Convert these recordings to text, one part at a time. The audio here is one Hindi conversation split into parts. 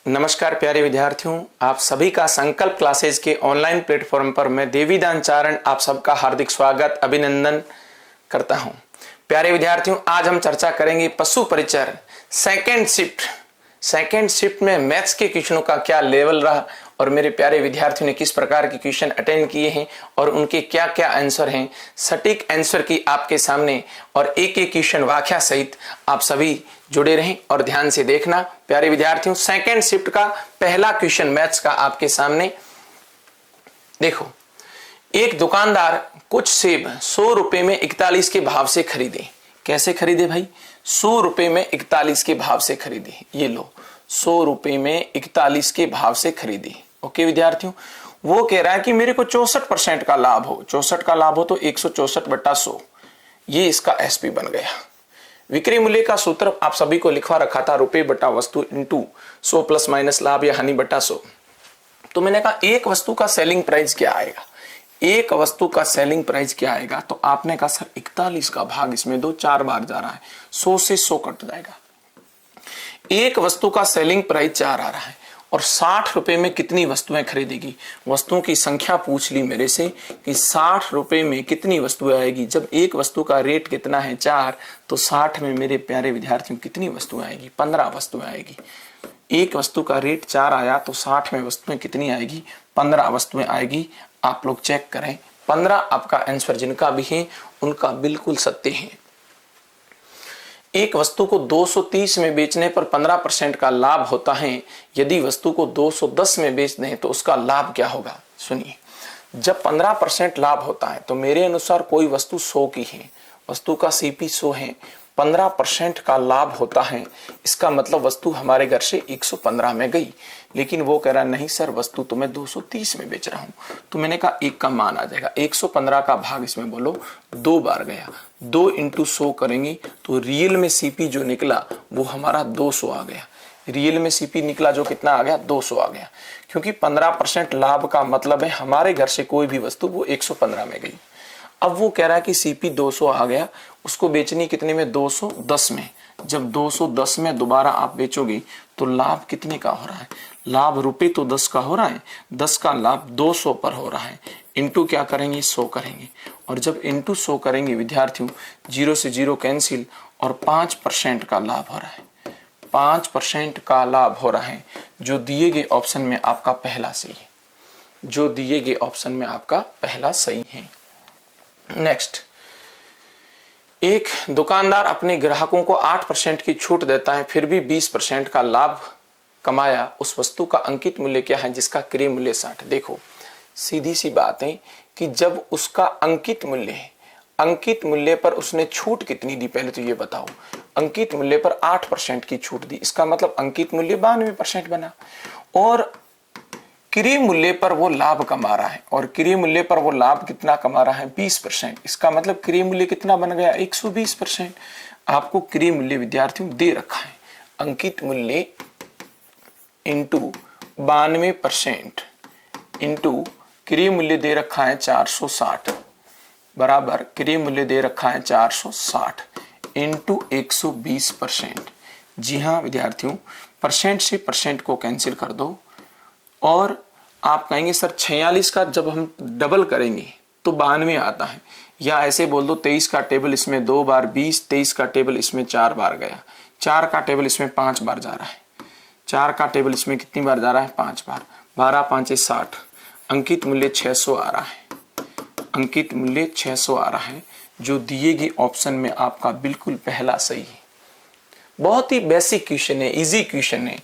नमस्कार प्यारे विद्यार्थियों, आप सभी का संकल्प क्लासेज के ऑनलाइन प्लेटफॉर्म पर मैं देवीदान चारण आप सबका हार्दिक स्वागत अभिनंदन करता हूं। प्यारे विद्यार्थियों, आज हम चर्चा करेंगे पशु परिचर सेकेंड शिफ्ट में मैथ्स के क्वेश्चनों का क्या लेवल रहा और मेरे प्यारे विद्यार्थियों ने किस प्रकार के क्वेश्चन अटेंड किए हैं और उनके क्या क्या आंसर हैं। सटीक आंसर की आपके सामने और एक एक क्वेश्चन व्याख्या सहित आप सभी जुड़े रहें और ध्यान से देखना। प्यारे विद्यार्थियों, सेकेंड शिफ्ट का पहला क्वेश्चन मैथ्स का आपके सामने देखो। एक दुकानदार कुछ सेब 100 रुपए में 41 के भाव से खरीदे। कैसे खरीदे भाई? 100 रुपए में 41 के भाव से खरीदे। ये लो, 100 रुपए में 41 के भाव से खरीदे। ओके विद्यार्थियों, वो कह रहा है कि मेरे को 64% का लाभ हो। 64 का लाभ हो तो 164/100, ये इसका एसपी बन गया। विक्रय मूल्य का सूत्र आप सभी को लिखवा रखा था, रुपए बटा वस्तु इंटू 100 प्लस माइनस लाभ या हानि बटा 100। तो मैंने कहा एक वस्तु का सेलिंग प्राइस क्या आएगा, एक वस्तु का सेलिंग प्राइस क्या आएगा? तो आपने कहा सर 41 का भाग इसमें दो, 4 बार जा रहा है, 100 से 100 कट जाएगा। एक वस्तु का सेलिंग प्राइस 4 आ रहा है और 60 रुपए में कितनी वस्तुएं खरीदेगी? वस्तुओं की संख्या पूछ ली मेरे से कि 60 रुपए में कितनी वस्तुएं आएगी। जब एक वस्तु का रेट कितना है 4, तो 60 में मेरे प्यारे विद्यार्थियों कितनी वस्तुएं आएगी? 15 वस्तुएं आएगी। एक वस्तु का रेट 4 आया तो 60 में वस्तुएं कितनी आएगी? 15 वस्तुएं आएगी। आप लोग चेक करें, 15 आपका आंसर जिनका भी है उनका बिल्कुल सत्य है। एक वस्तु को 230 में बेचने पर 15% का लाभ होता है। यदि वस्तु को 210 में बेच दें तो उसका लाभ क्या होगा? सुनिए, जब 15% लाभ होता है तो मेरे अनुसार कोई वस्तु 100 की है, वस्तु का सीपी 100 है, 15% का लाभ होता है, इसका मतलब वस्तु हमारे घर से 115 में गई। लेकिन वो कह रहा नहीं सर, वस्तु तो मैं 230 में बेच रहा हूं। तो मैंने कहा एक का मान आ जाएगा, 115 का भाग इसमें बोलो 2 बार गया, 2 इंटू 100 करेंगे तो रियल में सीपी जो निकला वो हमारा 200 आ गया। रियल में सीपी निकला जो कितना आ गया? 200 आ गया। क्योंकि 15% लाभ का मतलब है हमारे घर से कोई भी वस्तु वो 115 में गई। अब वो कह रहा है कि सीपी 200 आ गया, उसको बेचनी कितने में? 210 में। जब 210 में दोबारा आप बेचोगे तो लाभ कितने का हो रहा है? लाभ रुपए तो 10 का हो रहा है, 10 का लाभ 200 पर हो रहा है। इंटू क्या करेंगे? 100 करेंगे। और जब इंटू 100 करेंगे विद्यार्थियों, 0 से 0 कैंसिल और 5% का लाभ हो रहा है। 5% का लाभ हो रहा है, जो दिए गए ऑप्शन में आपका पहला सही है, जो दिए गए ऑप्शन में आपका पहला सही है। नेक्स्ट, एक दुकानदार अपने ग्राहकों को 8% की छूट देता है, फिर भी 20% का लाभ कमाया। उस वस्तु का अंकित मूल्य क्या है जिसका क्रय मूल्य 60? देखो सीधी सी बात है कि जब उसका अंकित मूल्य है, अंकित मूल्य पर उसने छूट कितनी दी पहले तो ये बताओ। अंकित मूल्य पर 8% की छूट दी, इसका मतलब अंकित मूल्य 92% बना। और क्रय मूल्य पर वो लाभ कमा रहा है, और क्रय मूल्य पर वो लाभ कितना कमा रहा है? 20%। इसका मतलब क्रय मूल्य कितना बन गया? 120%। आपको क्रय मूल्य विद्यार्थियों दे रखा है, अंकित मूल्य इंटू 92% इंटू क्रय मूल्य दे रखा है 460 बराबर क्रय मूल्य दे रखा है 460 इंटू 120%। जी हाँ विद्यार्थियों, परसेंट से परसेंट को कैंसिल कर दो और आप कहेंगे सर 46 का जब हम डबल करेंगे तो 92 आता है, या ऐसे बोल दो 23 का टेबल इसमें 2 बार 20, 23 का टेबल इसमें 4 बार गया, 4 का टेबल इसमें 5 बार जा रहा है, 4 का टेबल इसमें कितनी बार जा रहा है? 5 बार। 12 5 60, अंकित मूल्य 600 आ रहा है, अंकित मूल्य 600 आ रहा है, जो दिए गए ऑप्शन में आपका बिल्कुल पहला सही है। बहुत ही बेसिक क्वेश्चन है, इजी क्वेश्चन है,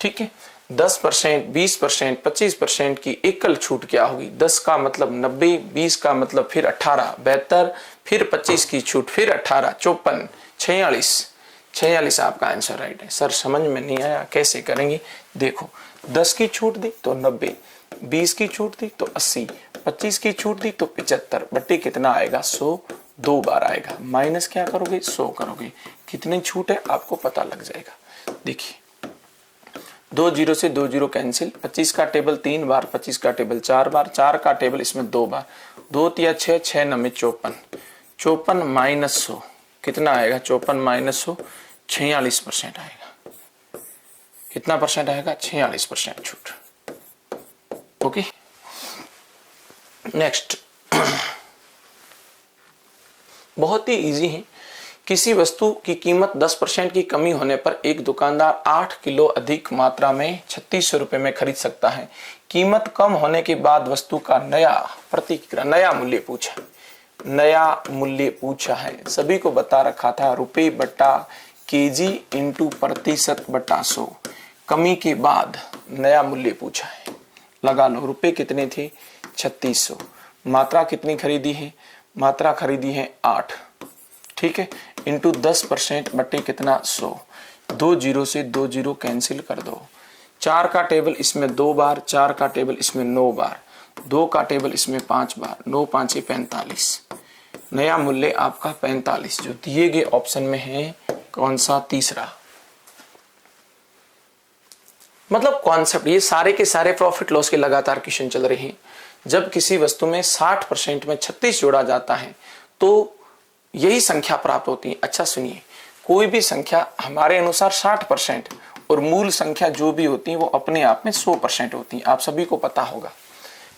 ठीक है। 10%, 20%, 25% की एकल छूट क्या होगी? 10 का मतलब 90, 20 का मतलब फिर 18 72, फिर 25 की छूट, फिर 18 54 46 आपका आंसर राइट है। सर समझ में नहीं आया, कैसे करेंगे? देखो 10 की छूट दी तो 90, 20 की छूट दी तो 80, 25 की छूट दी तो 75, बट्टे कितना आएगा? 100, 2 बार आएगा। माइनस क्या करोगे? 100 करोगे। कितनी छूट है आपको पता लग जाएगा। देखिए 2 0 से 2 0 कैंसिल, 25 का टेबल 3 बार, 25 का टेबल 4 बार, 4 का टेबल इसमें 2 बार, 2 तिया 6, 6 9 54, 54 माइनस 100 कितना आएगा? 54 माइनस 100 46% आएगा। कितना परसेंट आएगा? 46% छूट। ओके, नेक्स्ट बहुत ही इजी है। किसी वस्तु की कीमत 10% की कमी होने पर एक दुकानदार 8 किलो अधिक मात्रा में 3600 रुपए में खरीद सकता है। कीमत कम होने के बाद वस्तु का नया मूल्य पूछा, नया मूल्य पूछा है। सभी को बता रखा था रुपए बट्टा केजी इंटू प्रतिशत बट्टा 100। कमी के बाद नया मूल्य पूछा है। लगा लो, रुपए कितने थे? 3600। मात्रा कितनी खरीदी है? मात्रा खरीदी है 8, ठीक है, इंटू 10% बटे कितना? 100। 2 जीरो से 2 जीरो कैंसिल कर दो। 4 का टेबल इसमें 2 बार, 4 का टेबल इसमें 9 बार, 2 का टेबल इसमें 5 बार, 9 5 45। नया मूल्य आपका 45 जो दिए गए ऑप्शन में है। कौन सा? तीसरा। मतलब कॉन्सेप्ट, ये सारे के सारे प्रॉफिट लॉस के लगातार क्वेश्चन चल रहे हैं। जब किसी वस्तु में 60% में 36 जोड़ा जाता है तो यही संख्या प्राप्त होती है। अच्छा सुनिए, कोई भी संख्या हमारे अनुसार 60% और मूल संख्या जो भी होती है वो अपने आप में 100% होती है। आप सभी को पता होगा,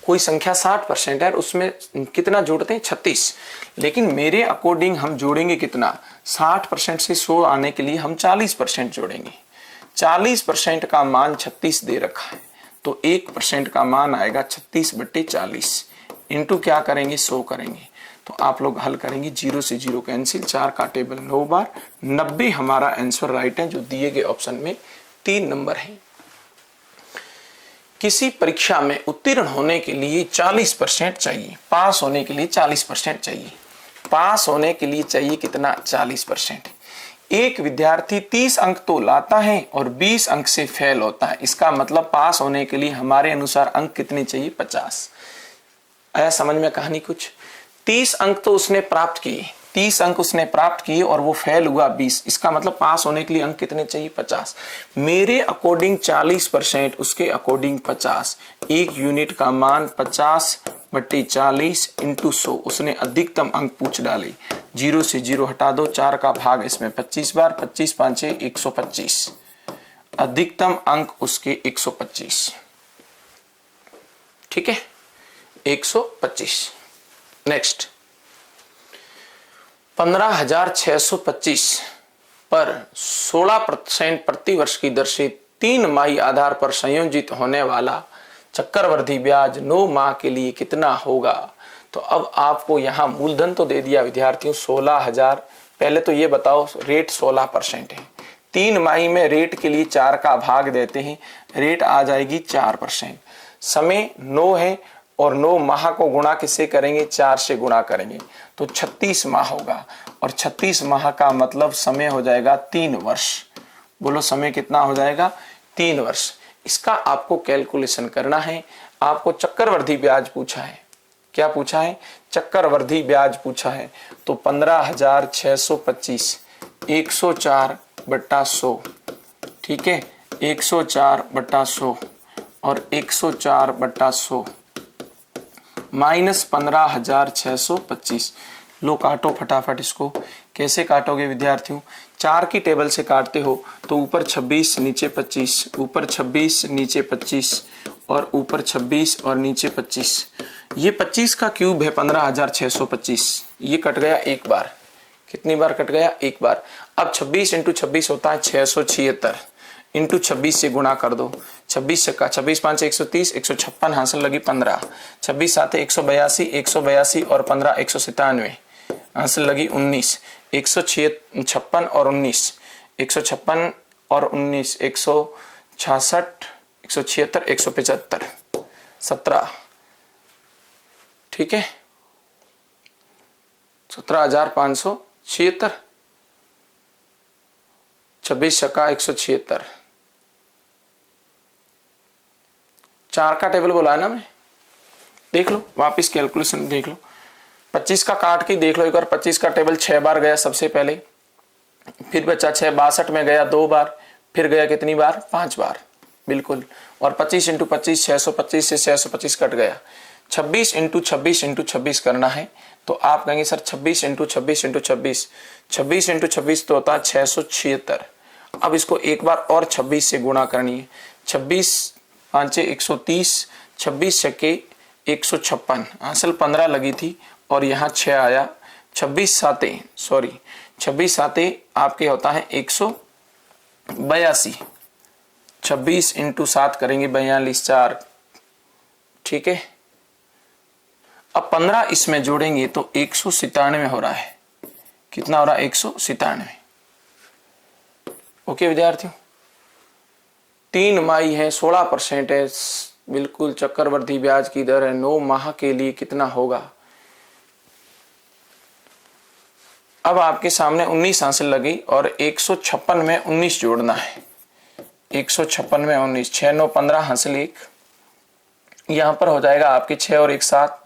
कोई संख्या 60% है और उसमें कितना जोड़ते हैं? 36। लेकिन मेरे अकॉर्डिंग हम जोड़ेंगे कितना? 60% से 100 आने के लिए हम 40% जोड़ेंगे। 40% का मान 36 दे रखा है तो 1% का मान आएगा 36/40 इंटू क्या करेंगे? 100 करेंगे। तो आप लोग हल करेंगे, 0 से 0 कैंसिल, 4 का टेबल 9 बार, 90 हमारा आंसर राइट है जो दिए गए ऑप्शन में 3 नंबर है। किसी परीक्षा में उत्तीर्ण होने के लिए 40% चाहिए, पास होने के लिए 40% चाहिए। पास होने के लिए चाहिए कितना? 40%। एक विद्यार्थी 30 अंक तो लाता है और 20 अंक से फेल होता है। इसका मतलब पास होने के लिए हमारे अनुसार अंक कितने चाहिए? 50। आया समझ में कहानी कुछ? 30 अंक तो उसने प्राप्त किए, 30 अंक उसने प्राप्त किए और वो फेल हुआ 20। इसका मतलब पास होने के लिए अंक कितने चाहिए? 50। मेरे अकॉर्डिंग 40%, उसके अकॉर्डिंग 50। एक यूनिट का मान 50/40 इंटू 100। उसने अधिकतम अंक पूछ डाले। 0 से 0 हटा दो, 4 का भाग इसमें 25 बार, 25 5 125। अधिकतम अंक उसके 125, ठीक है, 125। नेक्स्ट, 15,625 पर 16% प्रतिवर्ष की दर से 3 माही आधार पर संयोजित होने वाला चक्रवृद्धि ब्याज 9 माह के लिए कितना होगा? तो अब आपको यहाँ मूलधन तो दे दिया विद्यार्थियों 16,000। पहले तो ये बताओ, रेट 16% है। 3 माही में रेट के लिए 4 का भाग देते हैं, रेट आ जाएगी 4%। समय 9 है और 9 माह को गुणा किससे करेंगे? 4 से गुणा करेंगे तो 36 माह होगा। और 36 माह का मतलब समय हो जाएगा 3 वर्ष। बोलो समय कितना हो जाएगा? 3 वर्ष। इसका आपको कैलकुलेशन करना है। आपको चक्रवृद्धि ब्याज पूछा है। क्या पूछा है? चक्रवृद्धि ब्याज पूछा है। तो 15,625 104/100, ठीक है, 104/100 और 104/100 माइनस 15,625। लो काटो फटाफट इसको। कैसे काटोगे विद्यार्थियों? 4 की टेबल से काटते हो तो ऊपर 26 नीचे 25, ऊपर 26 नीचे 25 और ऊपर 26 और नीचे 25। ये 25 का क्यूब है 15,625। ये कट गया एक बार। कितनी बार कट गया? एक बार। अब 26 इंटू 26 होता है 676 इंटू 26 से गुणा कर दो। 26 का 26 5 130, 156 हासिल लगी 15। 26 7 182, 182 और 15 197 हासिल लगी 19। 156 और 19, 156 और 19 166, 176, 175, 17, ठीक है, 17,576। 26 छक्का 176। 4 का टेबल बोला है ना मैं, देख लो वापिस कैलकुलेशन देख लो। 25 का काट के देख लो एक बार। 25 का टेबल 6 बार गया सबसे पहले, फिर बचा 6, 62 में गया 2 बार, फिर गया कितनी बार? 5 बार, बिल्कुल। और 25 इंटू 25 625 से 625 कट गया। 26 इंटू 26 इंटू 26 करना है तो आप कहेंगे सर 26 इंटू 26 इंटू 26, 26 इंटू 26 तो होता है 676। अब इसको एक बार और 26 से गुणा करनी है। 26 5 130, 26 छक्के 156, असल 15 लगी थी और यहाँ 6 आया। 26 साते आपके होता है 182। 26 इंटू 7 करेंगे 42 4, ठीक है। अब 15 इसमें जोड़ेंगे तो 197 हो रहा है। कितना हो रहा है? 197। ओके विद्यार्थियों, 3 माही है, 16% है, बिल्कुल चक्रवर्ती ब्याज की दर है। 9 माह के लिए कितना होगा? अब आपके सामने 19 हासिल लगी और 156 में 19 जोड़ना है। 156 में 19, 6 9 15 हासिल 1, यहां पर हो जाएगा आपके 6 और 1 7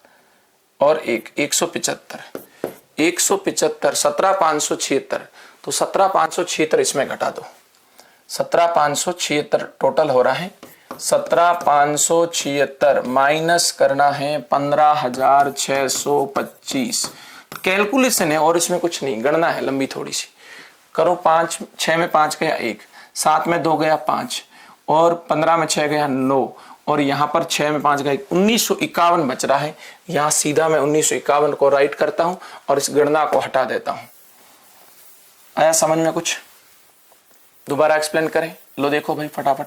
और 1 175। 175 17,576, तो 17,576 इसमें घटा दो। 17,576 टोटल हो रहा है। 17,576 माइनस करना है 15,625। कैलकुलेशन है और इसमें कुछ नहीं, गणना है लंबी थोड़ी सी। करो 5, 6 में 5 गया 1, 7 में 2 गया 5 और 15 में 6 गया 9 और यहाँ पर 6 में 5 गया 1951 बच रहा है। यहाँ सीधा मैं 1951 को राइट करता हूं और इस गणना को हटा देता हूं। आया समझ में कुछ? दोबारा एक्सप्लेन करें। लो देखो भाई फटाफट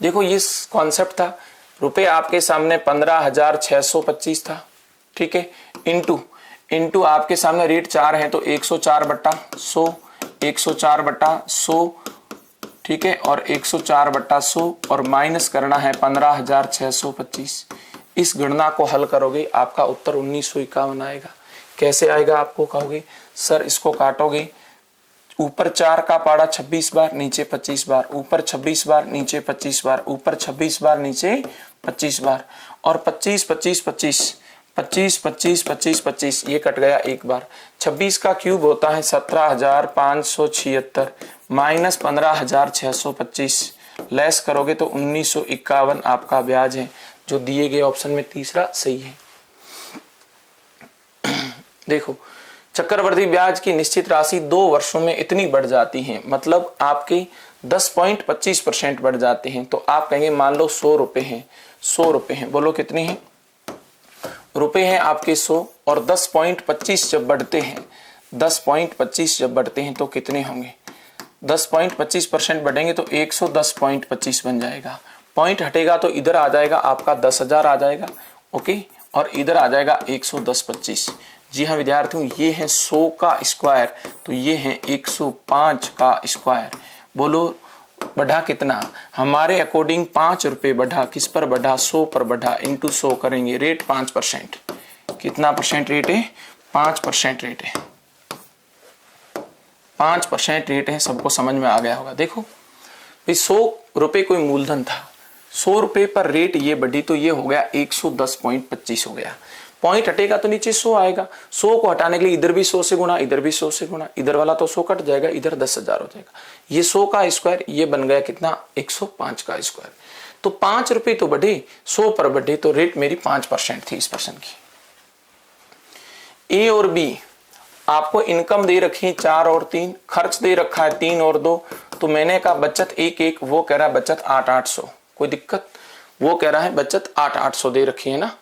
देखो, ये कॉन्सेप्ट था। रुपए आपके सामने 15,625 था, ठीक है। इंटू आपके सामने रेट 4 है तो 104/100, 104/100, ठीक है, और 104/100 और माइनस करना है 15,625। इस गणना को हल करोगे आपका उत्तर 1951 आएगा। कैसे आएगा आपको कहोगे सर? इसको काटोगे, ऊपर 4 का पाड़ा 26 बार, नीचे 25 बार, ऊपर 26 बार, नीचे 25 बार, ऊपर 26 बार, नीचे 25 बार, और 25 25 25 25 25 25 25 ये कट गया एक बार। 26 का क्यूब होता है 17,576 माइनस 15,625, लेस करोगे तो 1951 आपका ब्याज है, जो दिए गए ऑप्शन में तीसरा सही है। देखो, चक्रवर्ती ब्याज की निश्चित राशि 2 वर्षों में इतनी बढ़ जाती है, मतलब आपके 10.25% बढ़ जाते हैं। तो आप कहेंगे मान लो 100 रुपए हैं, 100 रुपए हैं, बोलो कितने हैं? रुपए हैं आपके 100 और 10.25 जब बढ़ते हैं, 10.25 जब बढ़ते हैं तो कितने होंगे? 10.25% बढ़ेंगे तो 110.25 बन जाएगा। पॉइंट हटेगा तो इधर आ जाएगा आपका 10,000 आ जाएगा, ओके, और इधर आ जाएगा 110.25। जी हाँ विद्यार्थियों, ये है 100 का स्क्वायर, तो ये है 105 का स्क्वायर। बोलो बढ़ा कितना? हमारे अकॉर्डिंग 5 रुपए बढ़ा। किस पर बढ़ा? 100 पर बढ़ा। इंटू 100 करेंगे, रेट 5%। कितना परसेंट रेट है? 5% रेट है। 5% रेट है। सबको समझ में आ गया होगा। देखो भाई, 100 रुपए कोई मूलधन था, 100 रुपए पर रेट ये बढ़ी तो ये हो गया 110.25 हो गया। पॉइंट हटेगा तो नीचे 100 आएगा। 100 को हटाने के लिए इधर भी 100 से गुणा, इधर भी 100 से गुणा, इधर वाला तो 100 कट जाएगा, इधर 10,000 हो जाएगा। ये 100 का स्क्वायर, ये बन गया कितना? 105 का स्क्वायर। तो 5 रुपए तो बढ़े, 100 पर बढ़े, तो रेट मेरी 5% थी इस पर्सन की। ए और बी आपको इनकम दे रखी है 4 और 3, खर्च दे रखा है 3 और 2, तो मैंने कहा बचत 1-1, वो कह रहा है बचत 8-800। कोई दिक्कत? वो कह रहा है बचत 8-800 दे रखी है ना।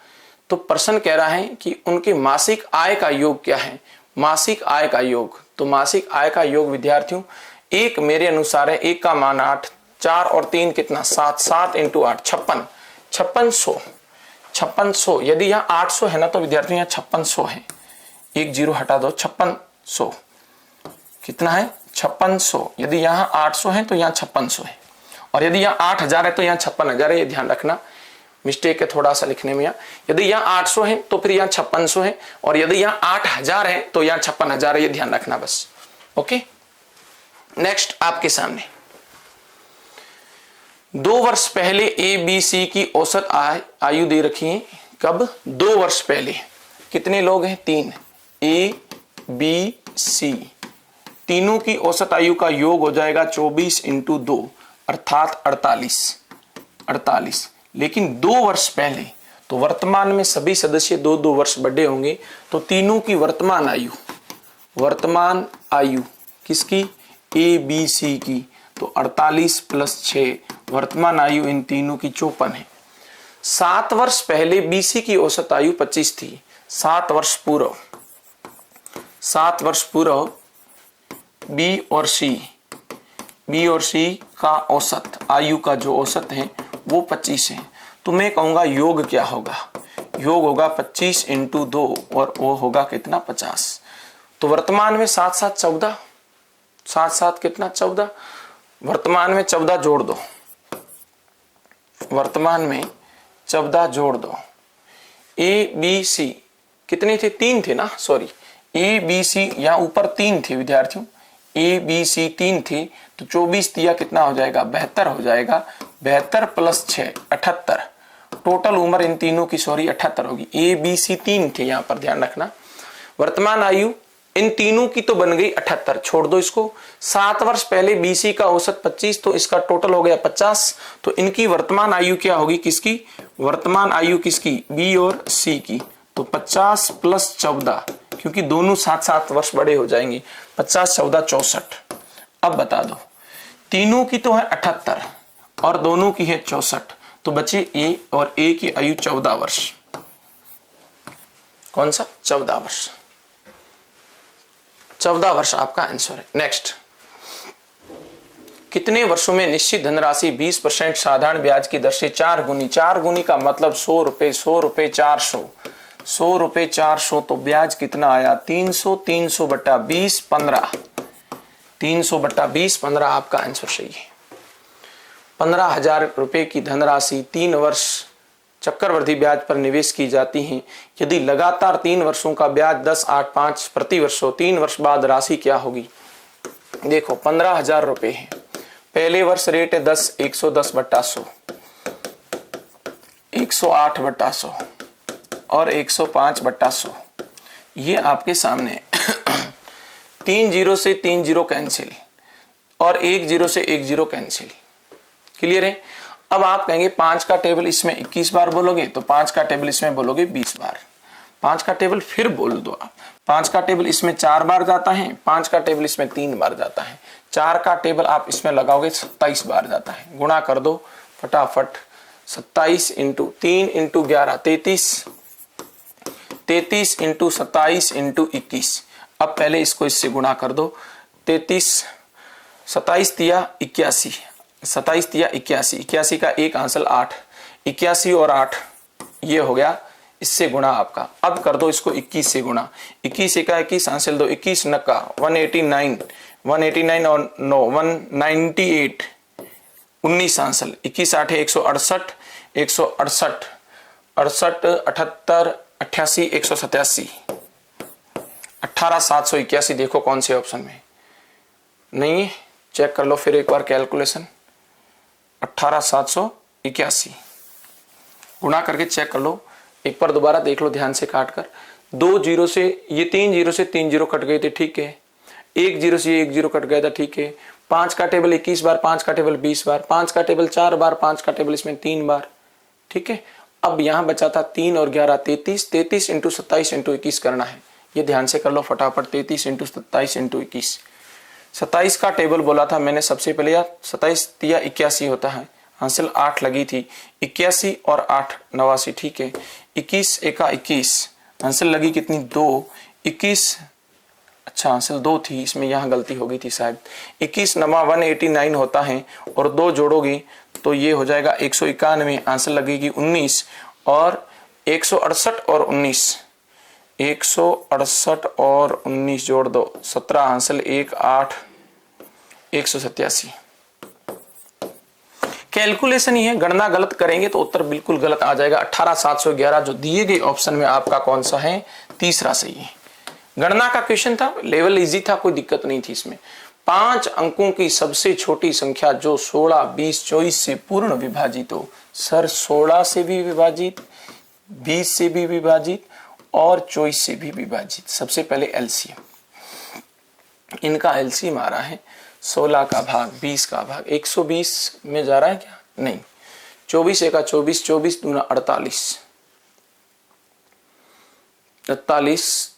तो पर्सन कह रहा है कि उनके मासिक आय का योग क्या है? मासिक आय का योग, तो मासिक आय का योग विद्यार्थियों, एक मेरे अनुसार है, एक का मान 8, 4 और 3 कितना? 7, 7 इंटू 8 56, 5600। यदि यहाँ 800 है ना तो विद्यार्थियों यहाँ 5600 है, एक जीरो हटा दो, 5600 कितना है? 5600। यदि यहाँ 800 है तो यहाँ 5600 है, और यदि यहाँ 8000 है तो यहाँ 56,000 है। ये ध्यान रखना, मिस्टेक है थोड़ा सा लिखने में। यहाँ यदि यहाँ 800 है तो फिर यहाँ 5600 है, और यदि यहाँ 8000 है तो यहाँ 56,000 है। ये ध्यान रखना बस, ओके। नेक्स्ट आपके सामने 2 वर्ष पहले ए बी सी की औसत आयु दे रखी है। कब? 2 वर्ष पहले। कितने लोग हैं? 3, ए बी सी, तीनों की औसत आयु का योग हो जाएगा 24 इंटू 2 अर्थात 48। लेकिन 2 वर्ष पहले, तो वर्तमान में सभी सदस्य 2-2 वर्ष बड़े होंगे, तो तीनों की वर्तमान आयु किसकी? ए बी सी की, तो 48 + 6, वर्तमान आयु इन तीनों की 54 है। 7 वर्ष पहले बीसी की औसत आयु 25 थी। 7 वर्ष पूर्व, 7 वर्ष पूर्व बी और सी का औसत आयु का जो औसत है वो 25 है। तो मैं कहूंगा योग क्या होगा, योग होगा 25 × 2 और वो होगा कितना 50। तो वर्तमान में 7 7 14, 7 7 कितना 14, वर्तमान में 14 जोड़ दो, वर्तमान में 14 जोड़ दो। ए बी सी कितने थे, 3 थे ना, सॉरी ए बी सी यहाँ ऊपर 3 थे विद्यार्थियों, ए बी सी 3 थे, तो 24 दिया कितना हो जाएगा 72 हो जाएगा। 72 + 6 78, टोटल उम्र इन तीनों की सॉरी 78 होगी। ए बी सी 3 थे, यहाँ पर ध्यान रखना। वर्तमान आयु इन तीनों की तो बन गई 78, छोड़ दो इसको। 7 वर्ष पहले बीसी का औसत 25, तो इसका टोटल हो गया 50। तो इनकी वर्तमान आयु क्या होगी, किसकी वर्तमान आयु, किसकी बी और सी की, तो 50 + 14, क्योंकि दोनों 7 7 वर्ष बड़े हो जाएंगे। 50 14 64। अब बता दो, तीनों की तो है 78 और दोनों की है 64, तो बचे ए, और ए की आयु 14 वर्ष। कौन सा 14 वर्ष, 14 वर्ष आपका आंसर है। नेक्स्ट, कितने वर्षों में निश्चित धनराशि 20% साधारण ब्याज की दर से 4 गुनी, 4 गुनी का मतलब 100 रुपए, 100 रुपए 400, 100 रुपए 400, तो ब्याज कितना आया 300, 300 बटा 20 15, 300 बटा 20 15 आपका आंसर सही है। 15,000 रुपए की धनराशि 3 वर्ष चक्रवृद्धि ब्याज पर निवेश की जाती है। यदि लगातार 3 वर्षों का ब्याज 10 8 5 प्रति वर्ष हो, 3 वर्ष बाद राशि क्या होगी। देखो 15,000 रुपए है, पहले वर्ष रेट है 10, 110 बटा 100, 108 बटा 100 और 105 बटा 100, ये आपके सामने 3 0 से 3 0 कैंसिल और 1 0 से 1 0 कैंसिल। क्लियर है। अब आप कहेंगे 5 का टेबल इसमें 21 बार बोलोगे, तो 5 का टेबल इसमें बोलोगे 20 बार। 5 का टेबल फिर बोल दो आप, 5 का टेबल इसमें 4 बार जाता है, 5 का टेबल इसमें 3 बार जाता है, 4 का टेबल आप इसमें लगाओगे 27 बार जाता है। गुणा कर दो फटाफट, 27 × 3 × 11 33, 33 × 27 × 21। अब पहले इसको इससे गुणा कर दो, 33 27 दिया 81, 27 दिया 81, 81 का एक आंसर 8, 81 और 8 ये हो गया, इससे गुणा आपका। अब कर दो इसको 21 से गुणा, 21 का 21 आंसर दो, 21 नक्का 189, 189 और 9 198, 19 आंसर, 21 8 168, 168 68 78 88 187, 18,781। देखो कौन से ऑप्शन में नहीं है, चेक कर लो फिर एक बार कैलकुलेशन। 18,781 गुणा करके चेक कर लो, एक बार दोबारा देख लो ध्यान से काट कर। 2 0 से ये 3 0 से 3 0 कट गए थे, ठीक है। 1 0 से 1 0 कट गया था, ठीक है। 5 का टेबल 21 बार, 5 का टेबल 20 बार, 5 का टेबल 4 बार, 5 का टेबल इसमें 3 बार, ठीक है। अब यहां बचा था 3 और 11 33, 33 × 27 × 21 करना है। ये ध्यान से कर लो फटाफट, 33 × 27 × 21। 27 का टेबल बोला था मैंने सबसे पहले, यार 27 दिया 81 होता है, हासिल 8 लगी थी, 81 और 8 89, ठीक है। 21 एका 21, हासिल लगी कितनी 2, 21 अच्छा हासिल 2 थी, इसमें यहाँ गलती हो गई थी शायद। 21 नमा 189 होता है और 2 जोड़ोगी तो ये हो जाएगा 191, आंसर लगेगी 19 और 168 और 19, 168 और 19 जोड़ दो 17, आंसर 1 8 187। कैलकुलेशन ही है, गणना गलत करेंगे तो उत्तर बिल्कुल गलत आ जाएगा। 18,711 जो दिए गए ऑप्शन में आपका कौन सा है, तीसरा सही है। गणना का क्वेश्चन था, लेवल इजी था, कोई दिक्कत नहीं थी इसमें। 5 अंकों की सबसे छोटी संख्या जो 16 20 24 से पूर्ण विभाजित हो। सर 16 से भी विभाजित, 20 से भी विभाजित और 24 से भी विभाजित। सबसे पहले एलसीएम, इनका एलसीएम आ रहा है 16 का भाग 20 का भाग, 120 में जा रहा है क्या, नहीं। 24 एका 24, 24 दूना 48, 48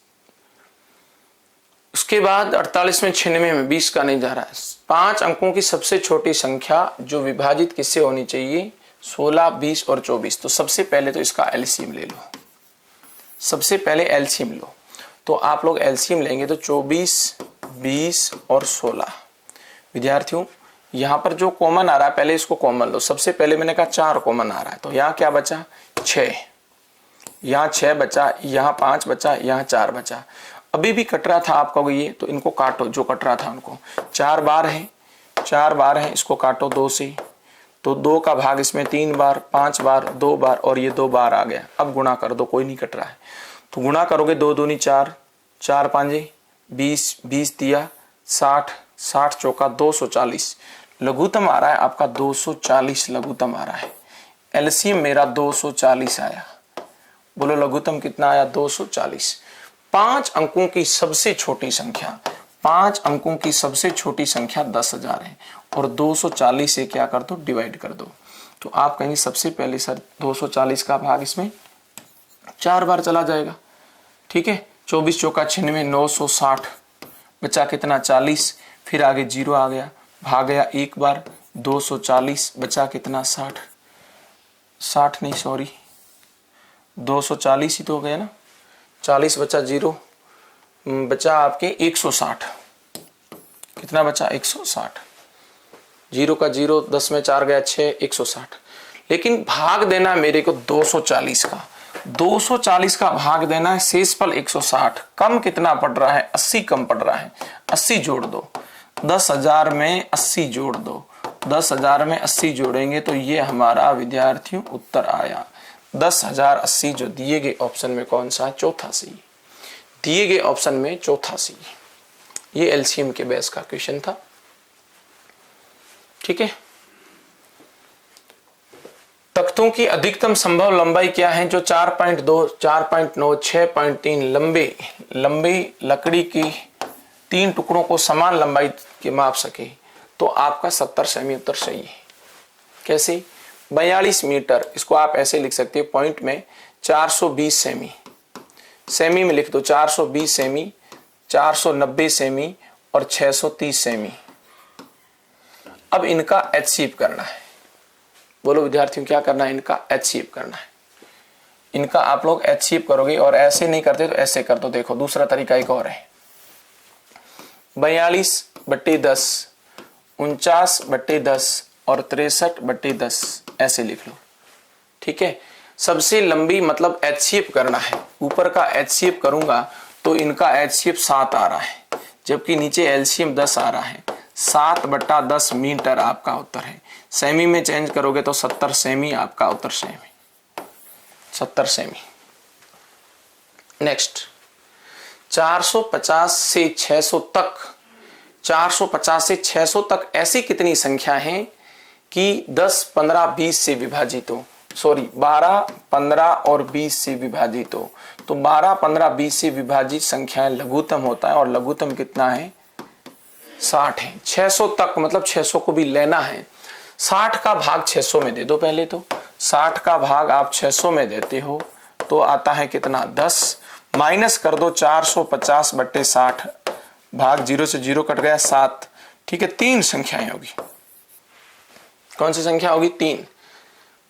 उसके बाद 48 में 96 में 20 का नहीं जा रहा है। 5 अंकों की सबसे छोटी संख्या जो विभाजित किससे होनी चाहिए? 16, 20 और 24। तो सबसे पहले तो इसका एलसीएम ले लो, सबसे पहले एलसीएम लो। तो आप लोग एलसीएम लेंगे तो 24, 20 और 16। विद्यार्थियों यहां पर जो कॉमन आ रहा है पहले इसको कॉमन लो। सबसे पहले मैंने कहा 4 कॉमन आ रहा है, तो यहाँ क्या बचा? 6। यहाँ 6 बचा, यहाँ 5 बचा, यहाँ 4 बचा। अभी भी कट रहा था आपका ये, तो इनको काटो जो कट रहा था उनको। 4 बार है, 4 बार है, इसको काटो 2 से, तो 2 का भाग इसमें 3 बार, 5 बार, 2 बार और ये 2 बार आ गया। अब गुणा कर दो, कोई नहीं कट रहा है तो गुणा करोगे 2 दूनी 4, 4 पांजे 20, 20 दिया 60, 60 चौका 240। लघुत्तम आ रहा है आपका 240 लघुत्तम आ रहा है। एलसीएम मेरा 240 आया। बोलो लघुत्तम कितना आया? 240। 5 अंकों की सबसे छोटी संख्या, 5 अंकों की सबसे छोटी संख्या 10,000 है और 240 से क्या कर दो? डिवाइड कर दो। तो आप कहेंगे सबसे पहले सर 240 का भाग इसमें 4 बार चला जाएगा। ठीक है, 24 चौका 96, 960 बचा कितना? 40। फिर आगे 0 आ गया, भाग गया 1 बार, 240 बचा कितना? 60, 60 नहीं सॉरी 240 ही तो हो गया ना। 40 बचा 0, बचा आपके 160। कितना बचा? 160। 0 का 0, 10 में 4 गया 6, 160। लेकिन भाग देना मेरे को 240 का, 240 का भाग देना है। शेषफल 160, कम कितना पड़ रहा है? 80 कम पड़ रहा है। 80 जोड़ दो, 10,000 में 80 जोड़ दो, 10,000 में 80 जोड़ेंगे तो ये हमारा विद्यार्थियों उत्तर आया 10,080। जो दिए गए ऑप्शन में कौन सा है? चौथा सी। दिए गए ऑप्शन में चौथा सी। ये एलसीएम के बेस का क्वेश्चन था। ठीक है, तख्तों की अधिकतम संभव लंबाई क्या है? जो 4.2, 4.9, 6.3 लंबी लकड़ी की 3 टुकड़ों को समान लंबाई के माप सके, तो आपका 70 सेमी उत्तर सही है। कैसे? 42 मीटर, इसको आप ऐसे लिख सकते हो पॉइंट में 420 सेमी, सेमी में लिख दो 420 सेमी, 490 सेमी और 630 सेमी। अब इनका एचसीएफ करना है। बोलो विद्यार्थियों क्या करना है? इनका एचसीएफ करना है। इनका आप लोग एचसीएफ करोगे और ऐसे नहीं करते तो ऐसे कर दो। देखो दूसरा तरीका एक और है, 42/10, 49/10 और 63/10 ऐसे लिख लो। ठीक है, सबसे लंबी मतलब एचसीएफ करना है। ऊपर का एचसीएफ करूंगा तो इनका एचसीएफ 7 आ रहा है, जबकि नीचे एलसीएम 10 आ रहा है। 7/10 मीटर आपका उत्तर है। सेमी में चेंज करोगे तो 70 सेमी आपका उत्तर सेमी, 70 सेमी। नेक्स्ट 450 से 600 तक, 450 से 600 तक ऐसी कितनी संख्या है कि 10, 15, 20 से विभाजित हो? सॉरी 12, 15 और 20 से विभाजित हो। तो 12, 15, 20 से विभाजित संख्याएं लघुत्तम होता है और लघुत्तम कितना है? 60 है। 600 तक मतलब 600 को भी लेना है। 60 का भाग 600 में दे दो पहले तो। 60 का भाग आप 600 में देते हो तो आता है कितना? 10। माइनस कर दो 450/60, भाग 0 से 0 कट गया 7। ठीक है, 3 संख्याएं होगी। कौन सी संख्या होगी? 3।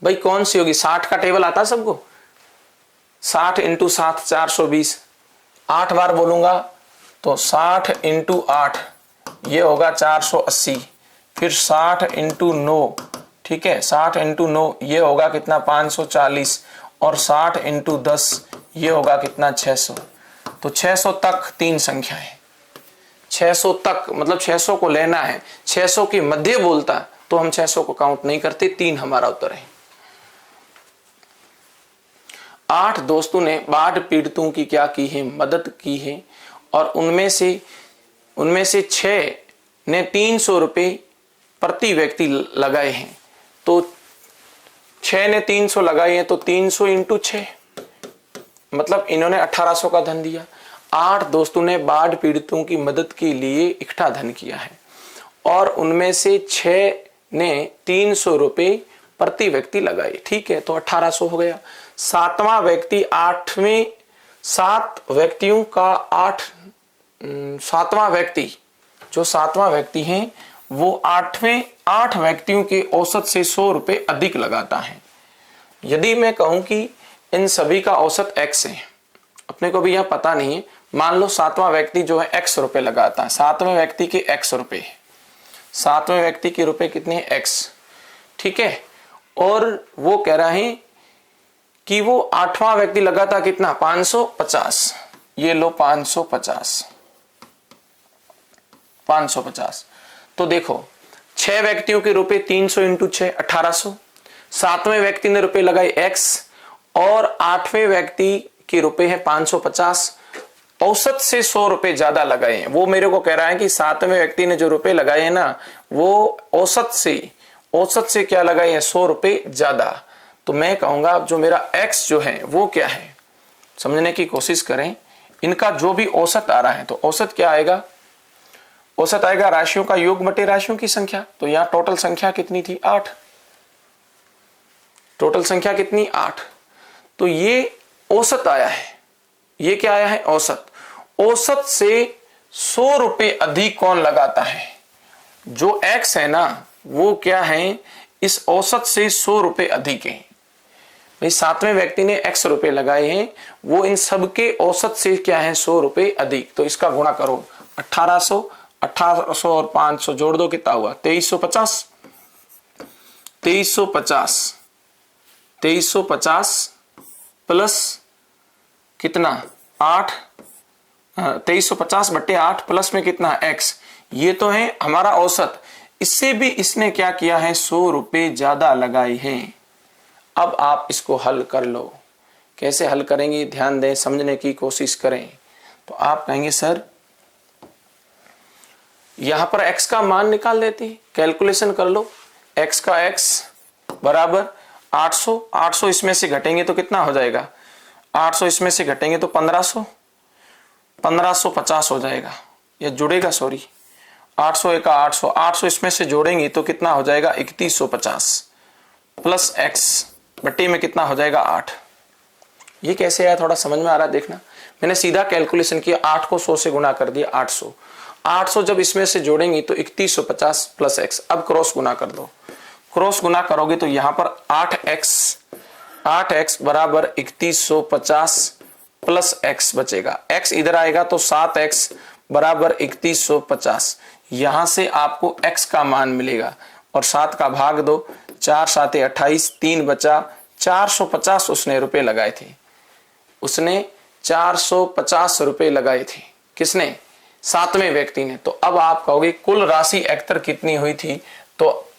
भाई कौन सी होगी? 60 का टेबल आता है सबको? 60 × 7 420। 8 बार बोलूंगा तो 60 × 8 ये होगा 480। फिर 60 × 9, ठीक है 60 × 9 ये होगा कितना? 540 और 60 × 10 ये होगा कितना? 600। तो 600 तक 3 संख्या है। 600 तक मतलब 600 को लेना है। 600 के मध्य बोलता तो हम 600 को काउंट नहीं करते। 3 हमारा उत्तर है। 8 दोस्तों ने बाढ़ पीड़ितों की क्या की है? मदद की है और उनमें से 6 ने 300 रुपए प्रति व्यक्ति लगाए हैं। तो 6 ने 300 लगाए हैं तो 300 × 6 मतलब इन्होंने 1800 का धन दिया। 8 दोस्तों ने बाढ़ पीड़ितों की मदद के लिए इकट्ठा धन किया है और उनमें से 6 ने 300 रुपए प्रति व्यक्ति लगाए। ठीक है, तो 1800 हो गया। 7वां व्यक्ति 7 व्यक्तियों का 8 सातवां व्यक्ति, जो सातवां व्यक्ति है वो 8 व्यक्तियों के औसत से 100 रुपए अधिक लगाता है। यदि मैं कहूं कि इन सभी का औसत x है, अपने को भी यह पता नहीं है, मान लो सातवां व्यक्ति जो है x रुपए लगाता है, सातवें व्यक्ति के x रुपए है, सातवें व्यक्ति के रुपए कितने हैं x, ठीक है। और वो कह रहा है कि वो 8वां व्यक्ति लगाता कितना 550, ये लो 550। तो देखो 6 व्यक्तियों के रुपए 300 इंटू 6 1800, सातवें व्यक्ति ने रुपए लगाए x और 8वें व्यक्ति के रुपए है 550, औसत से 100 रुपए ज्यादा लगाए हैं। वो मेरे को कह रहा है कि सातवें व्यक्ति ने जो रुपए लगाए हैं ना वो औसत से क्या लगाए हैं 100 रुपए ज्यादा। तो मैं कहूंगा जो मेरा x जो है वो क्या है, समझने की कोशिश करें। इनका जो भी औसत आ रहा है तो औसत क्या आएगा, औसत आएगा राशियों का योग बटे राशियों की संख्या। तो यहां टोटल संख्या कितनी थी 8, टोटल संख्या कितनी 8। तो ये औसत आया है, ये क्या आया है औसत। औसत से 100 रुपए अधिक कौन लगाता है, जो x है ना वो क्या है इस औसत से 100 रुपए अधिक है। भाई सातवें व्यक्ति ने x रुपए लगाए हैं, वो इन सब के औसत से क्या है 100 रुपए अधिक। तो इसका गुणा करो 1800 और 500 जोड़ दो कितना हुआ 2350 प्लस कितना 8, 2350 बट्टे 8 प्लस में कितना x, ये तो है हमारा औसत। इससे भी इसने क्या किया है 100 रुपए ज्यादा लगाए हैं। अब आप इसको हल कर लो, कैसे हल करेंगे ध्यान दें, समझने की कोशिश करें। तो आप कहेंगे सर यहां पर x का मान निकाल देती, कैलकुलेशन कर लो। x का x बराबर 800, 800 इसमें से घटेंगे तो कितना हो जाएगा, 800 इसमें से घटेंगे तो 1550 हो जाएगा, ये जुड़ेगा सॉरी 800 का 800 इसमें से जोड़ेंगे तो कितना हो जाएगा 3150 प्लस x बट्टे में कितना हो जाएगा 8। ये कैसे आया थोड़ा समझ में आ रहा है, देखना मैंने सीधा कैलकुलेशन किया, 8 को 100 से गुना कर दिया 800 जब इसमें से जोड़ेंगे तो 3150 प्लस x। अब क्रॉस गुना कर दो, क्रॉस गुना करोगे तो यहां पर 8x बराबर 3150 प्लस x बचेगा, x इधर आएगा तो 7x बराबर 3150। यहां से आपको x का मान मिलेगा और 7 का भाग दो, 4 7 28, 3 बचा 450 उसने रुपए लगाए थे, उसने 450 रुपए लगाए थे, किसने सातवें व्यक्ति ने। तो अब आप कहोगे कुल राशि एकत्र कितनी हुई थी, तो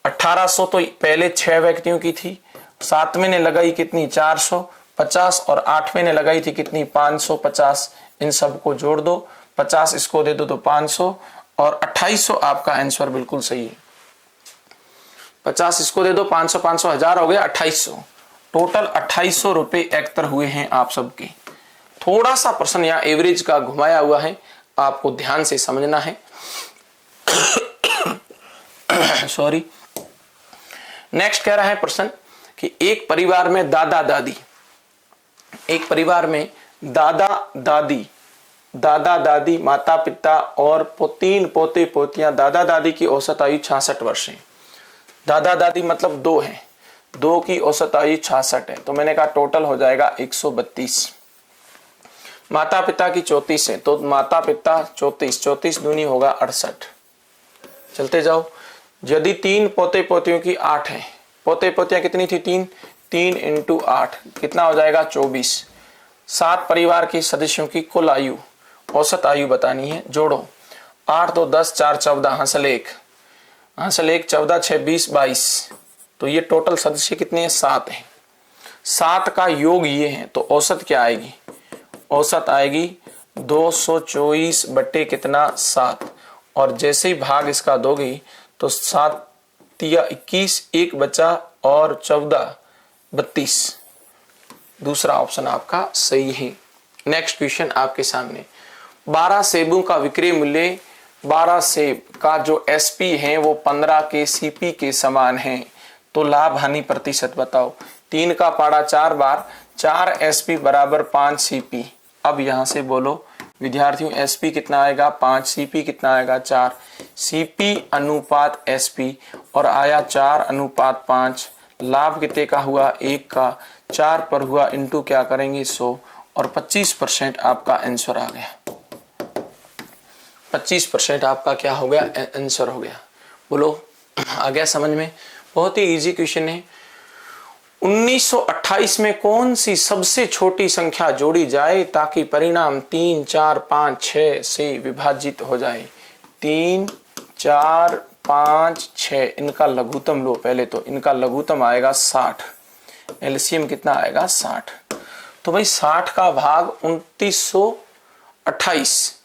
1800 तो पहले 6 व्यक्तियों की थी, सातवें ने लगाई कितनी 450 और 8वें ने लगाई थी कितनी 550। इन सबको जोड़ दो, 50 इसको दे दो तो 500 और 2800 आपका आंसर बिल्कुल सही है। 50 इसको दे दो 500 500 हजार हो गया 2800, टोटल 2800 रुपए एकत्र हुए हैं आप सबके। थोड़ा सा प्रश्न यहाँ एवरेज का घुमाया हुआ है, आपको ध्यान से समझना है। सॉरी। नेक्स्ट कह रहा है प्रश्न कि एक परिवार में दादा दादी माता पिता और 3 पोते पोतियां, दादा दादी की औसत आयु 66 वर्ष है। दादा दादी मतलब 2 हैं, 2 की औसत आयु 66 है, तो मैंने कहा टोटल हो जाएगा 132। माता पिता की 34 है, तो माता पिता 34 दूनी होगा 68। चलते जाओ। यदि 3 पोते पोतियों की 8 है, पोते पोतियां कितनी थी 3 इंटू 8 कितना हो जाएगा 24। 7 परिवार के सदस्यों की कुल आयु औसत आयु बतानी है, जोड़ो 8 2 10 4 14 हासिल 1 14 6 20 22। तो ये टोटल सदस्य कितने हैं 7 हैं। 7 का योग ये है, तो औसत क्या आएगी, औसत आएगी 224 बट्टे कितना 7, और जैसे ही भाग इसका दोगी तो 7 या 21, 1 बचा और 14 32। दूसरा ऑप्शन आपका सही है। नेक्स्ट क्वेश्चन आपके सामने, 12 सेबों का विक्रय मूल्य 12 सेब का जो एसपी है वो 15 के सीपी के समान है, तो लाभ हानि प्रतिशत बताओ। 3 का पाड़ा 4 बार, 4 एसपी बराबर 5 सीपी। अब यहां से बोलो विद्यार्थियों एसपी कितना आएगा 5, सीपी कितना आएगा 4, सीपी अनुपात एसपी और आया 4:5। लाभ कितने का हुआ 1 का, 4 पर हुआ इंटू क्या करेंगे 100 और 25% आपका आंसर आ गया। 25% आपका क्या हो गया आंसर हो गया। बोलो आ गया समझ में? बहुत ही इजी क्वेश्चन है। 1928 में कौन सी सबसे छोटी संख्या जोड़ी जाए ताकि परिणाम 3, 4, 5, 6 से विभाजित हो जाए? 3, 4, 5, 6 इनका लघुत्तम लो पहले। तो इनका लघुत्तम आएगा 60, एलसीएम कितना आएगा 60। तो भाई 60 का भाग 2928,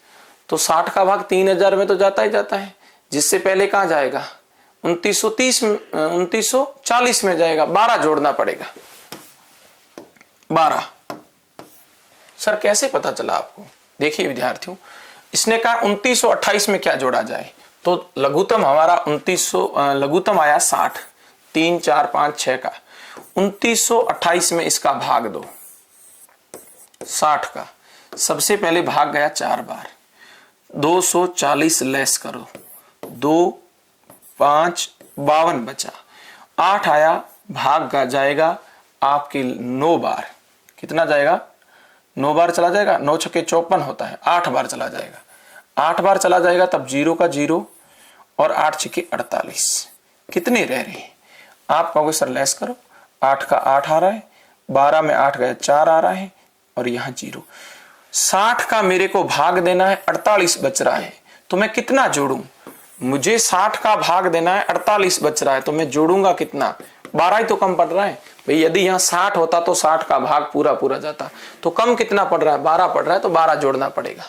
तो 60 का भाग 3000 में तो जाता ही जाता है, जिससे पहले कहां जाएगा 2940 में जाएगा। 12 जोड़ना पड़ेगा। 12 सर कैसे पता चला आपको? देखिए विद्यार्थियों, इसने कहा 2928 में क्या जोड़ा जाए, तो लघुत्तम हमारा 2900 लघुत्तम आया 60, 3, 4, 5, 6 का। 2928 में इसका भाग दो 60 का। सबसे पहले भाग गया 4 बार, 240 लेस करो, 2, 5, 52 बचा। 8 आया, भाग जाएगा आपके 9 बार। कितना जाएगा? 9 बार चला जाएगा। 9 छक्के 54 होता है, 8 बार चला जाएगा। 8 बार चला जाएगा तब 0 का 0 और 8 छक्के 48। कितने रह रहे हैं? आप कहोगे सर लेस करो, 8 का 8 आ रहा है, 12 में 8 गया 4 आ रहा है और यहां 0। 60 का मेरे को भाग देना है, 48 बच रहा है, तो मैं कितना जोड़ूं? मुझे 60 का भाग देना है, 48 बच रहा है, तो मैं जोड़ूंगा कितना? 12 ही तो कम पड़ रहा है भाई। यदि यहाँ 60 होता तो 60 का भाग पूरा पूरा जाता, तो कम कितना पड़ रहा है? 12 पड़ रहा है, तो 12 जोड़ना पड़ेगा।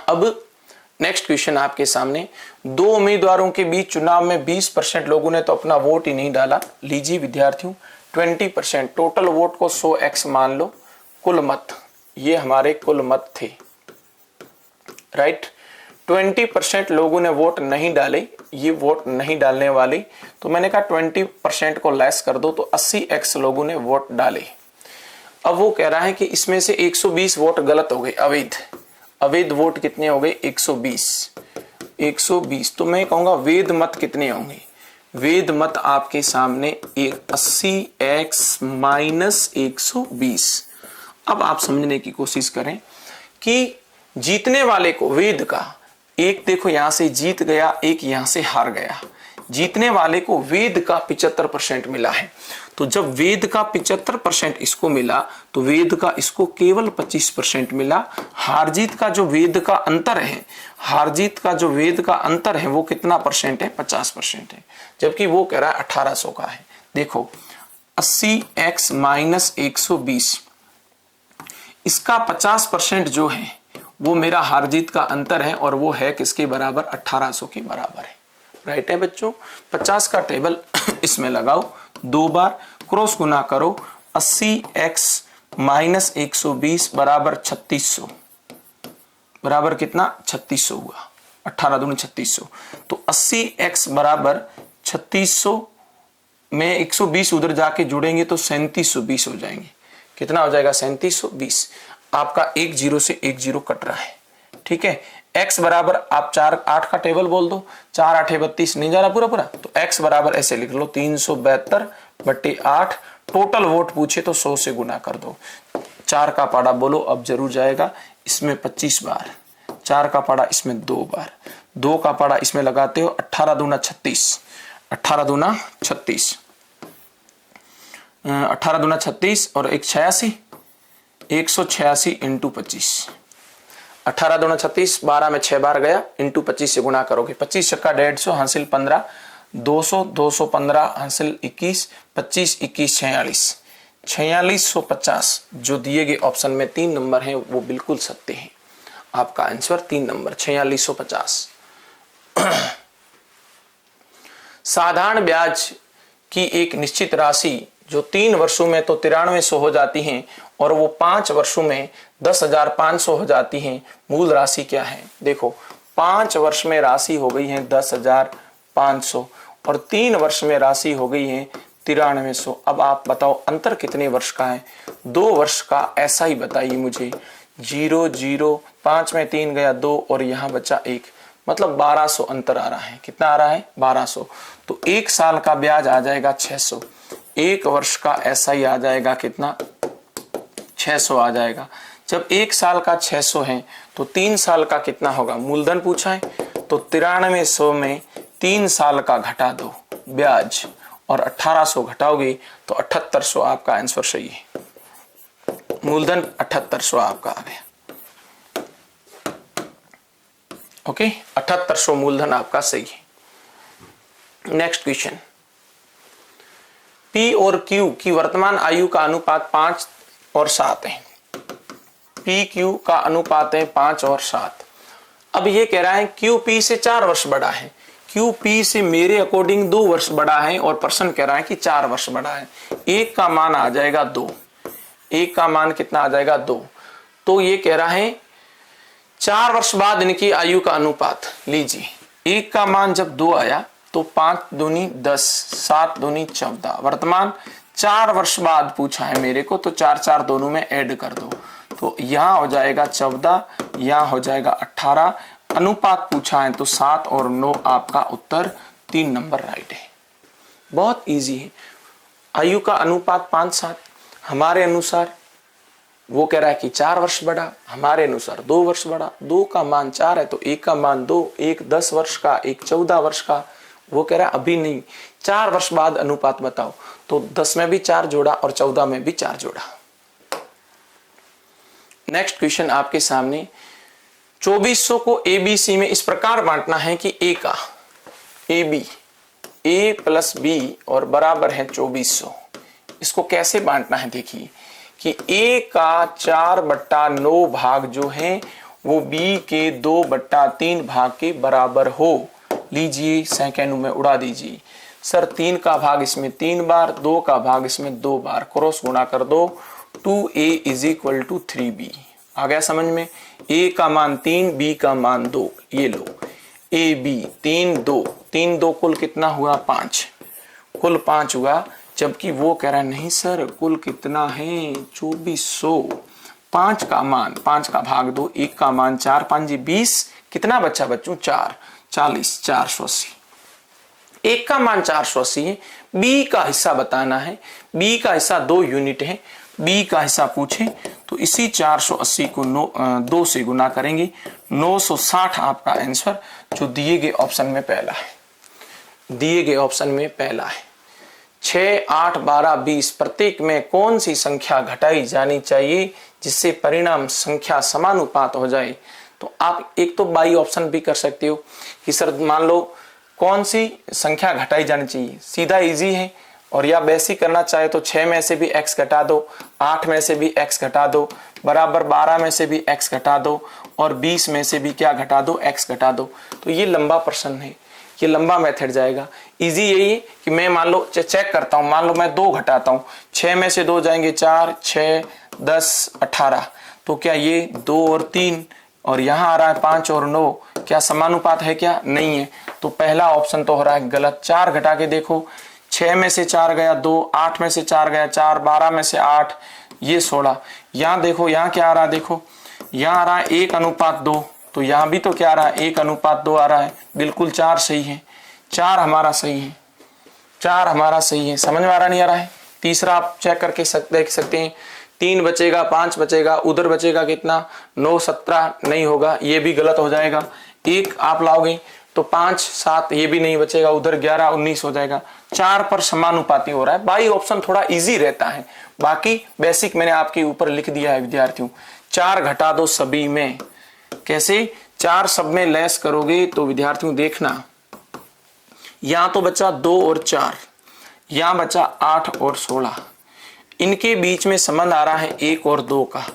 अब नेक्स्ट क्वेश्चन आपके सामने। 2 उम्मीदवारों के बीच चुनाव में 20% लोगों ने तो अपना वोट ही नहीं डाला। लीजिए विद्यार्थियों, 20% टोटल वोट को 100x मान लो, कुल मत, ये हमारे कुल मत थे, राइट। 20% लोगों ने वोट नहीं डाले, ये वोट नहीं डालने वाले, तो मैंने कहा 20% को लेस कर दो, तो 80x लोगों ने वोट डाले। अब वो कह रहा है कि इसमें से 120 वोट गलत हो गए, अवैध। अवैध वोट कितने हो गए? 120। तो मैं कहूंगा वैध मत कितने होंगे? वैध मत आपके सामने 80x माइनस 120। अब आप समझने की कोशिश करें कि जीतने वाले को वैध का, एक देखो यहां से जीत गया, एक यहां से हार गया। जीतने वाले को वेद का 75% मिला है। तो जब वेद का 75% इसको मिला तो वेद का इसको केवल 25% मिला। हार-जीत का जो वेद का अंतर है, हार-जीत का जो वेद का अंतर है वो कितना परसेंट है? 50% है, जबकि वो कह रहा है 1800 का है। देखो 80x माइनस 120, इसका 50% जो है वो मेरा हार-जीत का अंतर है और वो है किसके बराबर? 1800 के बराबर है। राइट है बच्चों। 50 का टेबल इसमें लगाओ, 2 बार क्रॉस गुना करो। 80x माइनस 120 बराबर 3600, बराबर कितना? 3600 हुआ। 18 दूनी 3600, तो 80x बराबर 3600 में 120 उधर जाके जुड़ेंगे तो 3720 हो जाएंगे। कितना हो जाएगा? 3720। आपका 1 0 से 1 0 कट रहा है, ठीक है। x बराबर आप 4 8 का टेबल बोल दो, 4 8 32 नहीं जा रहा पूरा पूरा, तो x बराबर ऐसे लिख लो 372/8। टोटल वोट पूछे तो 100 से गुना कर दो। 4 का पाड़ा बोलो अब जरूर जाएगा, इसमें 25 बार, 4 का पाड़ा इसमें 2 बार, 2 का पाड़ा इसमें लगाते हो 18 दूना 36, 18 दूना 36, 18 दूना 36 और 1 86, 186 इंटू 25। 18 दूना 36, 12 में 6 बार गया, इंटू 25 से गुणा करोगे। 25 छक्का 150 हासिल 15, 200 215 हासिल 21, 25 21 46, 4650 जो दिए गए ऑप्शन में 3 नंबर हैं वो बिल्कुल सत्य हैं। आपका आंसर 3 नंबर 4650। साधारण ब्याज की एक निश्चित राशि जो 3 वर्षों में तो 9300 हो जाती हैं और वो 5 वर्षों में 10,500 हो जाती हैं। मूल राशि क्या है? देखो 5 वर्ष में राशि हो गई है 10,500 और 3 वर्ष में राशि हो गई है 9300। अब आप बताओ अंतर कितने वर्ष का है? 2 वर्ष का। ऐसा ही बताइए मुझे 0 0, 5 में 3 गया 2 और यहाँ बचा 1, मतलब 1200 अंतर आ रहा है। कितना आ रहा है? 1200। तो 1 साल का ब्याज आ जाएगा 600, 1 वर्ष का SI आ जाएगा कितना? 600 आ जाएगा। जब 1 साल का 600 है तो 3 साल का कितना होगा? मूलधन पूछा है तो 9300 में 3 साल का घटा दो ब्याज और 1800 घटाओगे तो 7800 आपका आंसर सही है। मूलधन 7800 आपका आ गया। ओके, 7800 मूलधन आपका सही है। नेक्स्ट क्वेश्चन, P और Q की वर्तमान आयु का अनुपात 5 और 7 है। P Q का अनुपात है 5 और 7। अब ये कह रहा है Q P से 4 वर्ष बड़ा है। Q P से मेरे अकॉर्डिंग 2 वर्ष बड़ा है और प्रश्न कह रहा है कि 4 वर्ष बड़ा है। एक का मान आ जाएगा 2, एक का मान कितना आ जाएगा? 2। तो ये कह रहा है 4 वर्ष बाद इनकी आयु का अनुपात लीजिए। एक का मान जब 2 आया तो 5 दूनी 10, 7 दूनी 14। वर्तमान 4 वर्ष बाद पूछा है मेरे को, तो 4 4 दोनों में ऐड कर दो तो यहाँ हो जाएगा 14, यहाँ हो जाएगा 18। अनुपात पूछा है तो 7 और 9 आपका उत्तर 3 नंबर राइट है। बहुत इजी है। आयु का अनुपात 5 7, हमारे अनुसार वो कह रहा है कि 4 वर्ष बड़ा, हमारे अनुसार 2 वर्ष बड़ा। 2 का मान 4 है तो 1 का मान 2, एक 10 वर्ष का, एक 14 वर्ष का। वो कह रहा है अभी नहीं, 4 वर्ष बाद अनुपात बताओ। तो 10 में भी 4 जोड़ा और 14 में भी 4 जोड़ा। नेक्स्ट क्वेश्चन आपके सामने, 2400 को ABC में इस प्रकार बांटना है कि A का AB A प्लस B और बराबर है 2400। इसको कैसे बांटना है? देखिए कि A का 4/9 भाग जो है वो B के 2/3 भाग के बराबर हो। लीजिए सेकंड में उड़ा दीजिए। सर 3 का भाग इसमें 3 बार, 2 का भाग इसमें 2 बार, क्रॉस गुणा कर दो। 2A = 3B। आ गया समझ में? A का मान 3, B का मान 2। ये लो AB 3 2, 3 2 कुल कितना हुआ? 5। कुल 5 हुआ। जबकि वो कह रहा है नहीं सर कुल कितना है? 2400। 5 का मान 5 का भाग 2, 1 का मान 4, 5 जी 20। कितना बच्चा बच्चों? 4, 40, 480। 1 का मान 480 है। B का हिस्सा बताना है। B का हिस्सा 2 यूनिट है। B का हिस्सा पूछे तो इसी 480 को 2 से गुना करेंगे। 960 आपका आंसर जो दिए गए ऑप्शन में पहला है। दिए गए ऑप्शन में पहला है। 6, 8, 12, 20 प्रत्येक में कौन सी संख्या घटाई जानी चाहिए जिससे परिणाम संख्या समानुपात हो जाए? तो आप एक तो बाई ऑप्शन भी कर सकते हो कि सर मान लो कौन सी संख्या घटाई जानी चाहिए। सीधा इजी है। और या बेसिक करना चाहे तो 6 में से भी x घटा दो, 8 में से भी x घटा दो, बराबर 12 में से भी x घटा दो और 20 में से भी क्या घटा दो? x घटा दो। तो ये लंबा प्रश्न है, ये लंबा मेथड जाएगा। इजी यही है कि मैं मान लो चेक करता हूं, मान लो मैं 2 घटाता हूं, 6 में से 2 जाएंगे 4, 6, 10, 18। तो क्या ये 2 और 3 और यहाँ आ रहा है 5 और 9 क्या समानुपात है? क्या नहीं है। तो पहला ऑप्शन तो हो रहा है गलत। 4 घटा के देखो, 6 में से 4 गया 2, 8 में से 4 गया 4, 12 में से 8, ये 16। यहाँ देखो यहाँ क्या आ रहा है? देखो यहाँ आ रहा है 1:2। तो यहाँ भी तो क्या आ रहा है? 1:2 आ रहा है। बिल्कुल 4 सही है। 4 हमारा सही है। 4 हमारा सही है। समझ में आ रहा नहीं आ रहा है? तीसरा आप चेक करके देख सकते हैं। 3 बचेगा, 5 बचेगा, उधर बचेगा कितना? 9 17 नहीं होगा, ये भी गलत हो जाएगा। 1 आप लाओगे तो 5 7 ये भी नहीं बचेगा, उधर 11 19 हो जाएगा। 4 पर समानुपाती हो रहा है। बाई ऑप्शन थोड़ा इजी रहता है। बाकी बेसिक मैंने आपके ऊपर लिख दिया है विद्यार्थियों। 4 घटा दो सभी में। कैसे? 4 सब में लेस करोगे तो विद्यार्थियों देखना, यहां तो बचा 2 और 4, यहां बचा 8 और 16। इनके बीच में संबंध आ रहा है 1 और 2 का।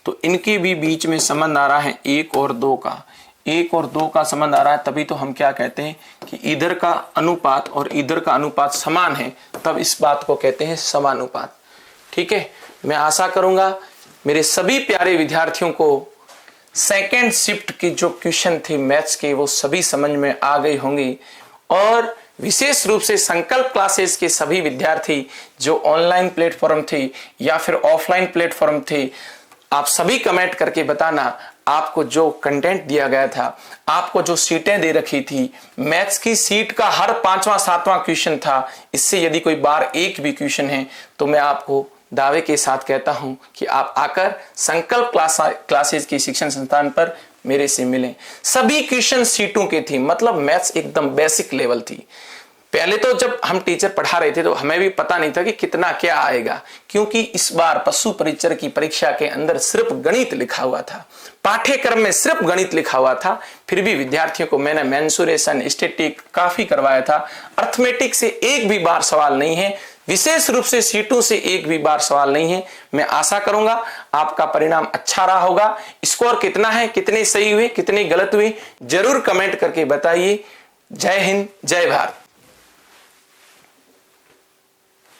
तो इनके भी बीच में संबंध आ रहा है 1 और 2 का। 1 और 2 का संबंध आ रहा है, तभी तो हम क्या कहते हैं कि इधर का अनुपात और इधर का अनुपात समान है, तब इस बात को कहते हैं समानुपात। ठीक है। मैं आशा करूंगा मेरे सभी प्यारे विद्यार्थियों को सेकेंड शिफ्ट की जो क्वेश्चन थे मैथ्स के वो सभी समझ में आ गई होंगी। और विशेष रूप से संकल्प क्लासेस के सभी विद्यार्थी जो ऑनलाइन प्लेटफॉर्म थे या फिर ऑफलाइन प्लेटफॉर्म थे, आप सभी कमेंट करके बताना आपको जो कंटेंट दिया गया था, आपको जो सीटें दे रखी थी, मैथ्स की सीट का हर 5वां 7वां क्वेश्चन था। इससे यदि कोई बार एक भी क्वेश्चन है तो मैं आपको दावे के साथ कहता हूं कि आप आकर संकल्प क्लासेज की शिक्षण संस्थान पर मेरे से मिलें। सभी क्वेश्चन सीटों के थी, मतलब मैथ्स एकदम बेसिक लेवल थी। पहले तो जब हम टीचर पढ़ा रहे थे तो हमें भी पता नहीं था कि कितना क्या आएगा, क्योंकि इस बार पशु परिचर की परीक्षा के अंदर सिर्फ गणित लिखा हुआ था, पाठ्यक्रम में सिर्फ गणित लिखा हुआ था। फिर भी विद्यार्थियों को मैंने मेंसुरेशन, स्टैटिक काफी करवाया था। अर्थमेटिक से एक भी बार सवाल नहीं है, विशेष रूप से सीटों से एक भी बार सवाल नहीं है। मैं आशा करूंगा आपका परिणाम अच्छा रहा होगा। स्कोर कितना है, कितने सही हुए, कितने गलत हुए, जरूर कमेंट करके बताइए। जय हिंद, जय भारत।